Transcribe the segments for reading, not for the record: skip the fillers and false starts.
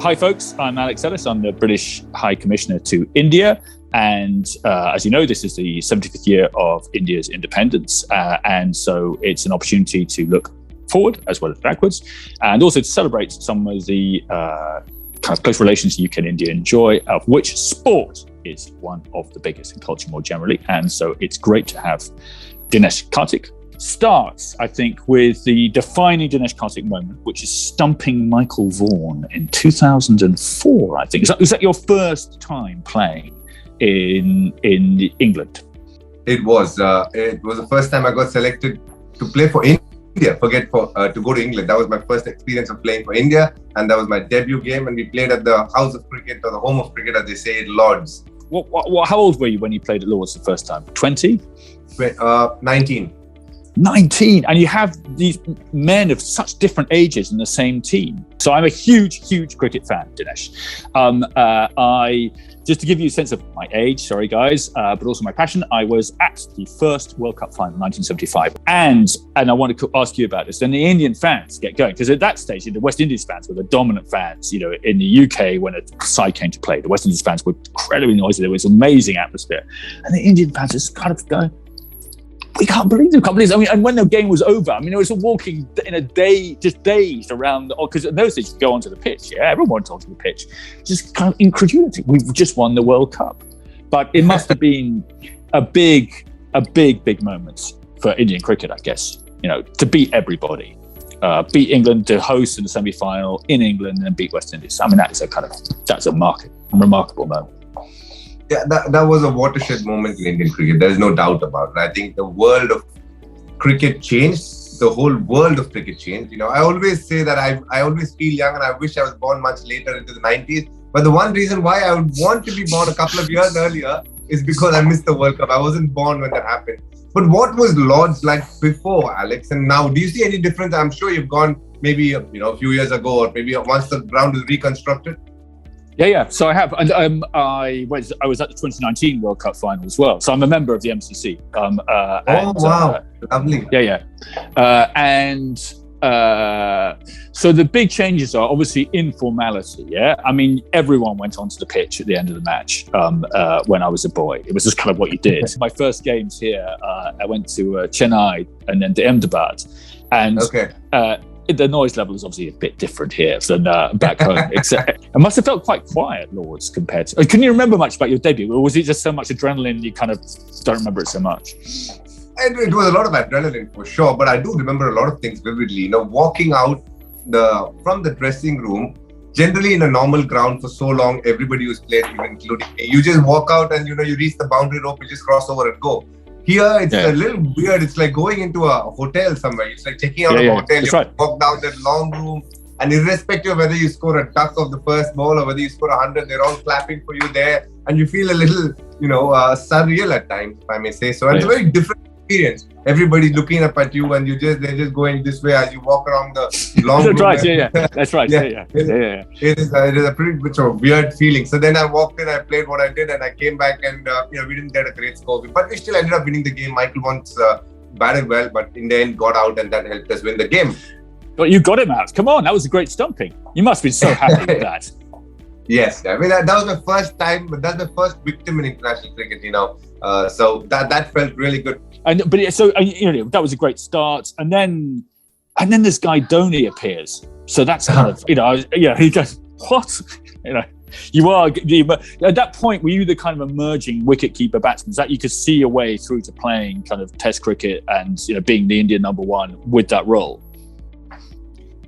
Hi folks, I'm Alex Ellis. I'm the British High Commissioner to India. And as you know, this is the 75th year of India's independence. And so it's an opportunity to look forward as well as backwards, and also to celebrate some of the kind of close relations UK and India enjoy, of which sport is one of the biggest in culture more generally. And so it's great to have Dinesh Karthik. Starts, I think, with the defining Dinesh Karthik moment, which is stumping Michael Vaughan in 2004, I think. Was that your first time playing in England? It was the first time I got selected to play for India. To go to England. That was my first experience of playing for India, and that was my debut game. And we played at the House of Cricket, or the home of cricket, as they say, at Lords. How old were you when you played at Lords the first time? 20? 19. 19, and you have these men of such different ages in the same team. So I'm a huge cricket fan, Dinesh. Just to give you a sense of my age, sorry guys, but also my passion, I was at the first World Cup final in 1975. And I want to ask you about this. Then the Indian fans get going, because at that stage, the West Indies fans were the dominant fans. You know, in the UK, when a side came to play, the West Indies fans were incredibly noisy. There was an amazing atmosphere. And the Indian fans just kind of going, we can't believe it. I mean, and when the game was over, I mean, it was walking in a day, just dazed around, because in those days you go onto the pitch. Yeah, everyone went onto the pitch. Just kind of incredulity. We've just won the World Cup. But it must have been a big moment for Indian cricket, I guess, you know, to beat everybody. Beat England, to host in the semi-final in England, and beat West Indies. I mean, that's a remarkable moment. Yeah, that was a watershed moment in Indian cricket. There is no doubt about it. I think the world of cricket changed. The whole world of cricket changed. You know, I always say that I always feel young, and I wish I was born much later into the 90s. But the one reason why I would want to be born a couple of years earlier is because I missed the World Cup. I wasn't born when that happened. But what was Lords like before, Alex? And now, do you see any difference? I'm sure you've gone maybe a few years ago, or maybe once the ground was reconstructed. Yeah. So I have, and I was at the 2019 World Cup final as well. So I'm a member of the MCC. Lovely. Yeah. So the big changes are obviously informality. Yeah, I mean, everyone went onto the pitch at the end of the match. When I was a boy, it was just kind of what you did. My first games here, I went to Chennai and then to Ahmedabad, and the noise level is obviously a bit different here than back home. It must have felt quite quiet, Lords, compared to... Can you remember much about your debut? Or was it just so much adrenaline you kind of don't remember it so much? It was a lot of adrenaline for sure, but I do remember a lot of things vividly. You know, walking out from the dressing room, generally in a normal ground for so long, everybody who's played, including me, you just walk out and, you reach the boundary rope, you just cross over and go. Here, it's a little weird. It's like going into a hotel somewhere. It's like checking out a hotel. You walk down that long room, and irrespective of whether you score a duck of the first ball or whether you score 100, they're all clapping for you there. And you feel a little, surreal at times, if I may say so. And it's a very different experience. Everybody's looking up at you, and they're just going this way as you walk around the long room. That's right, That's right. It is a pretty much a weird feeling. So then I walked in, I played what I did, and I came back, and we didn't get a great score, but we still ended up winning the game. Michael once batted well, but in the end got out, and that helped us win the game. But you got him out. Come on, that was a great stumping. You must have been so happy with that. Yes, I mean that was my first time, but that's the first victim in international cricket. So that felt really good. That was a great start, and then this guy Dhoni appears. So that's kind of he goes, what? You are at that point. Were you the kind of emerging wicket-keeper batsman that you could see your way through to playing kind of Test cricket and being the Indian number one with that role?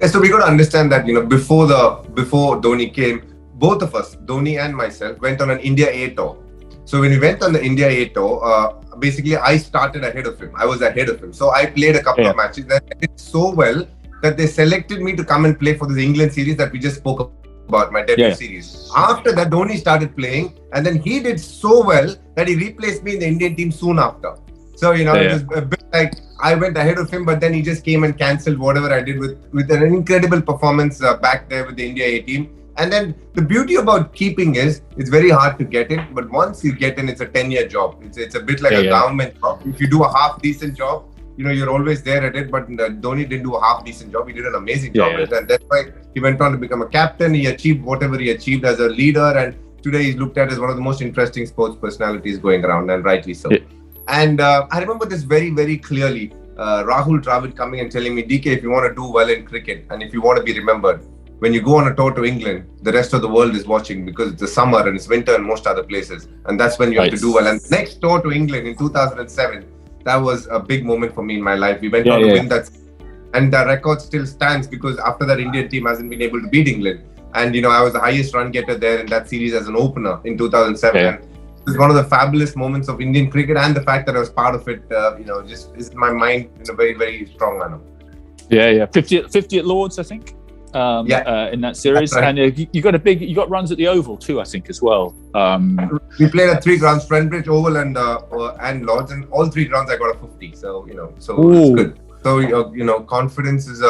Yeah, so we got to understand that before Dhoni came, both of us, Dhoni and myself, went on an India A tour. So when we went on the India A tour, basically I started ahead of him. I was ahead of him. So I played a couple of matches and I did so well that they selected me to come and play for this England series that we just spoke about, my debut series. After that, Dhoni started playing, and then he did so well that he replaced me in the Indian team soon after. So, it was a bit like I went ahead of him, but then he just came and cancelled whatever I did with an incredible performance back there with the India A team. And then the beauty about keeping is it's very hard to get in, but once you get in, it's a 10-year job. It's a bit like a government job. If you do a half decent job, you're always there at it, but Dhoni didn't do a half decent job. He did an amazing job at it, and that's why he went on to become a captain. He achieved whatever he achieved as a leader, and today he's looked at as one of the most interesting sports personalities going around, and rightly so. Yeah. And I remember this very, very clearly. Rahul Dravid coming and telling me, DK, if you want to do well in cricket and if you want to be remembered, when you go on a tour to England, the rest of the world is watching because it's the summer and it's winter in most other places. And that's when you have to do well. And next tour to England in 2007, that was a big moment for me in my life. We went on to win that. And the record still stands because after that, Indian team hasn't been able to beat England. And, I was the highest run getter there in that series as an opener in 2007. Yeah. And it was one of the fabulous moments of Indian cricket, and the fact that I was part of it, just is in my mind in a very, very strong manner. Yeah. 50 at Lords, I think. In that series, right. And you got runs at the Oval too, I think, as well. We played at 3 grounds: Trent Oval and Lords, and all 3 grounds I got a 50. So it's good. So confidence is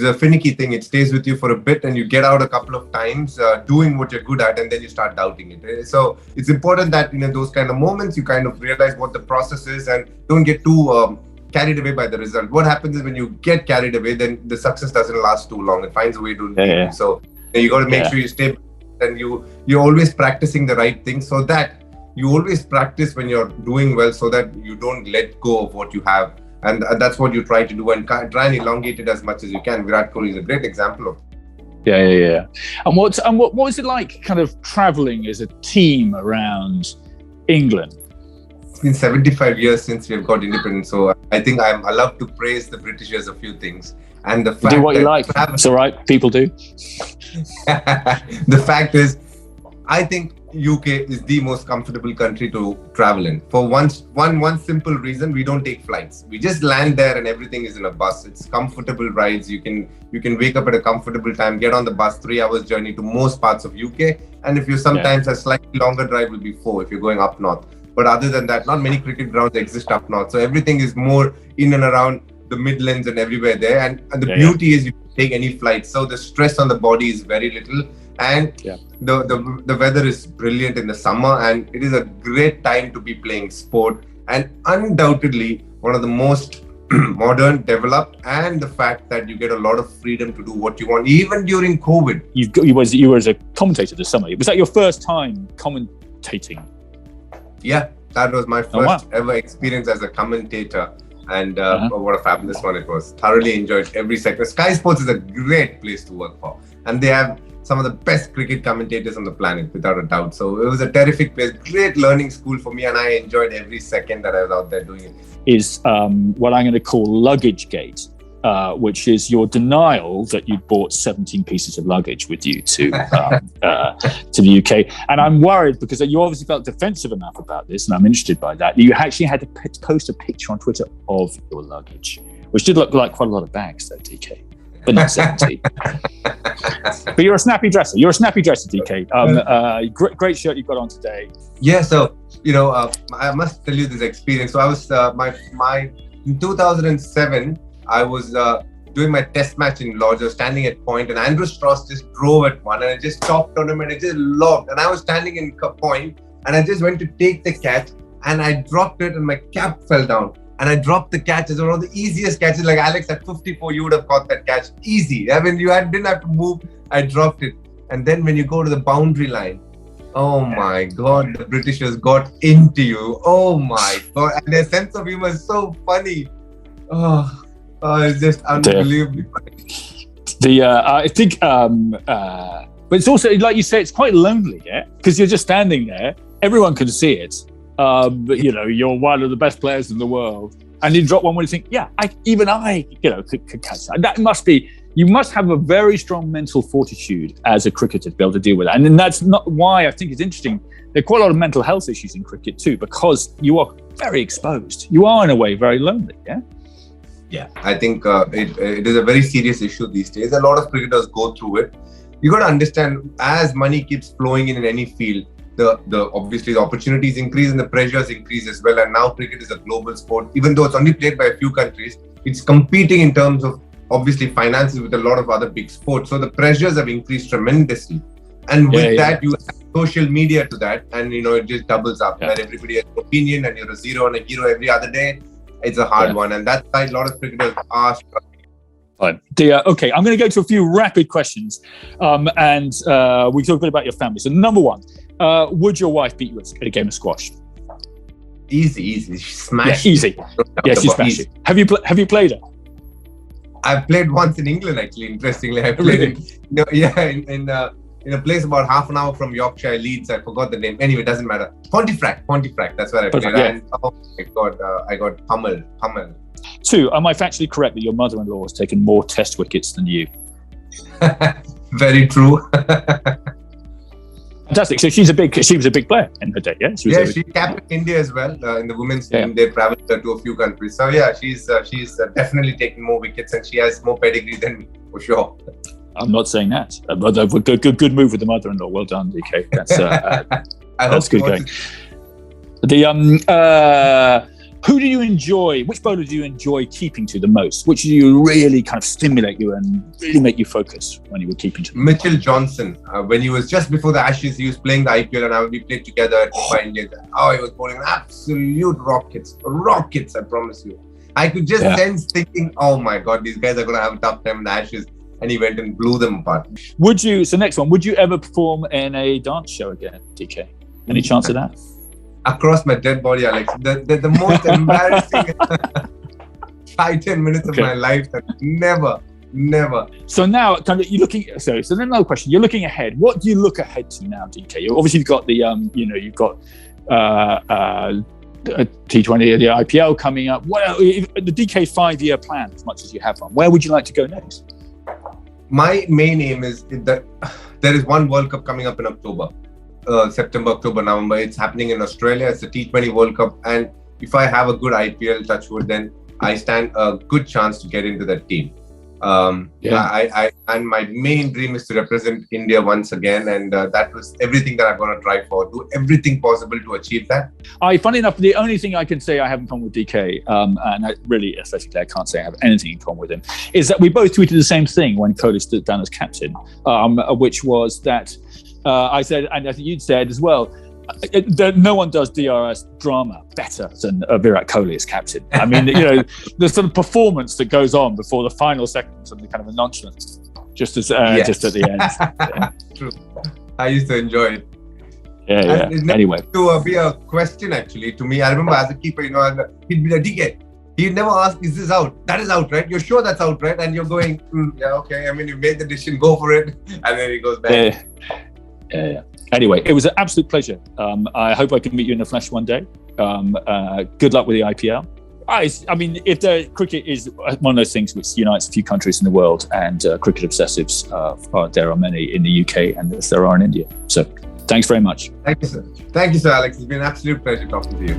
a finicky thing. It stays with you for a bit, and you get out a couple of times doing what you're good at, and then you start doubting it. So it's important that those kind of moments you kind of realize what the process is, and don't get too carried away by the result. What happens is when you get carried away, then the success doesn't last too long. It finds a way to leave you. So you got to make sure you stay, and you're always practicing the right things, so that you always practice when you're doing well, so that you don't let go of what you have. And that's what you try to do, and try and elongate it as much as you can. Virat Kohli is a great example of it. Yeah. And what was it like kind of traveling as a team around England? It's been 75 years since we have got independence, so I think I'm allowed to praise the Britishers a few things. And the fact do what you like. It's all right. People do. The fact is, I think UK is the most comfortable country to travel in. For one simple reason, we don't take flights. We just land there and everything is in a bus. It's comfortable rides. You can wake up at a comfortable time, get on the bus, 3 hours journey to most parts of UK. And if you sometimes a slightly longer drive will be 4 if you're going up north. But other than that, not many cricket grounds exist up north. So everything is more in and around the Midlands and everywhere there. And the beauty is you can take any flight. So the stress on the body is very little. And the weather is brilliant in the summer, and it is a great time to be playing sport, and undoubtedly one of the most modern, developed, and the fact that you get a lot of freedom to do what you want, even during COVID. You were as a commentator this summer. Was that your first time commentating? Yeah, that was my first ever experience as a commentator, and what a fabulous one it was. Thoroughly enjoyed every second. Sky Sports is a great place to work for, and they have some of the best cricket commentators on the planet, without a doubt. So it was a terrific place, great learning school for me, and I enjoyed every second that I was out there doing it. Is what I'm going to call luggage gate, which is your denial that you bought 17 pieces of luggage with you to the UK. And I'm worried because you obviously felt defensive enough about this, and I'm interested by that. You actually had to post a picture on Twitter of your luggage, which did look like quite a lot of bags, though, DK. But not 17. But you're a snappy dresser. DK. Great shirt you've got on today. Yeah, so I must tell you this experience. So I was in 2007. I was doing my test match in Lords. I was standing at point, and Andrew Strauss just drove at one, and I just chopped on him, and it just lobbed. And I was standing in point, and I just went to take the catch, and I dropped it, and my cap fell down. And I dropped the catch. It's one of the easiest catches. Like Alex at 54, you would have caught that catch easy. I mean, didn't have to move. I dropped it. And then when you go to the boundary line, oh my God, the Britishers got into you. Oh my God. And their sense of humor is so funny. Oh it's just unbelievably funny. I think, but it's also, like you say, it's quite lonely, yeah? Because you're just standing there. Everyone can see it. But you're one of the best players in the world, and you drop one when you think, I could catch that. That must be, you must have a very strong mental fortitude as a cricketer to be able to deal with that. And then that's not why I think it's interesting. There are quite a lot of mental health issues in cricket too, because you are very exposed. You are in a way very lonely. Yeah, I think it is a very serious issue these days. A lot of cricketers go through it. You got to understand, as money keeps flowing in any field, obviously the opportunities increase and the pressures increase as well. And now cricket is a global sport. Even though it's only played by a few countries, it's competing in terms of obviously finances with a lot of other big sports. So the pressures have increased tremendously. And with that, you have social media to that, and it just doubles up. That everybody has an opinion, and you're a zero and a hero every other day. it's a hard one. And that's why a lot of cricketers are struggling. Fine. Okay, I'm going to go to a few rapid questions, and we talk a bit about your family. So, number one, would your wife beat you at a game of squash? Easy. She smashed. Yeah, easy. Yeah, she smashed you. Have you played her? I've played once in England, actually. Interestingly, I played in a place about half an hour from Yorkshire, Leeds. I forgot the name. Anyway, it doesn't matter. Pontefract. That's where I played. Yeah. And oh my God, I got pummeled. Two, am I factually correct that your mother-in-law has taken more test wickets than you? Very true. Fantastic. So she was a big player in her day, yeah? She captained India as well in the women's team. They travelled to a few countries. So yeah, she's definitely taken more wickets, and she has more pedigree than me, for sure. I'm not saying that, but a good move with the mother-in-law. Well done, DK. That's good going. Who do you enjoy? Which bowler do you enjoy keeping to the most? Which do you really kind of stimulate you and really make you focus when you were keeping to? Mitchell Johnson. When he was just before the Ashes, he was playing the IPL, and we played together at Mumbai Indians. Oh, he was bowling absolute rockets, I promise you. I could just sense thinking, oh my God, these guys are going to have a tough time in the Ashes. And he went and blew them apart. Next one, would you ever perform in a dance show again, DK? Any chance of that? Across my dead body, Alex. The most embarrassing 5-10 minutes of my life. Never. So now, you're looking. So then another question. You're looking ahead. What do you look ahead to now, DK? Obviously, you've got the you've got T20, the IPL coming up. Well, the DK 5-year plan, as much as you have one. Where would you like to go next? My main aim is that there is one World Cup coming up in October. September, October, November. It's happening in Australia. It's the T20 World Cup. And if I have a good IPL, touch wood, then I stand a good chance to get into that team. And my main dream is to represent India once again. And that was everything that I'm going to try for. Do everything possible to achieve that. Funny enough, the only thing I can say I have in common with DK, and I really, aesthetically, I can't say I have anything in common with him, is that we both tweeted the same thing when Kohli stood down as captain, which was that I said, and I think you'd said as well, that no one does DRS drama better than Virat Kohli as captain. I mean, the sort of performance that goes on before the final seconds and the kind of a nonchalance, just at the end. Yeah. True. I used to enjoy it. Yeah. Anyway, to be a question actually to me. I remember as a keeper, he'd be like, DK. He'd never ask, is this out? That is out, right? You're sure that's out, right? And you're going, yeah, okay. I mean, you made the decision, go for it. And then he goes back. Yeah. Anyway, it was an absolute pleasure. I hope I can meet you in the flesh one day. Good luck with the IPL. I mean, if the cricket is one of those things which unites a few countries in the world, and cricket obsessives, there are many in the UK, and there are in India. So, thanks very much. Thank you, sir. Thank you, sir, Alex. It's been an absolute pleasure talking to you.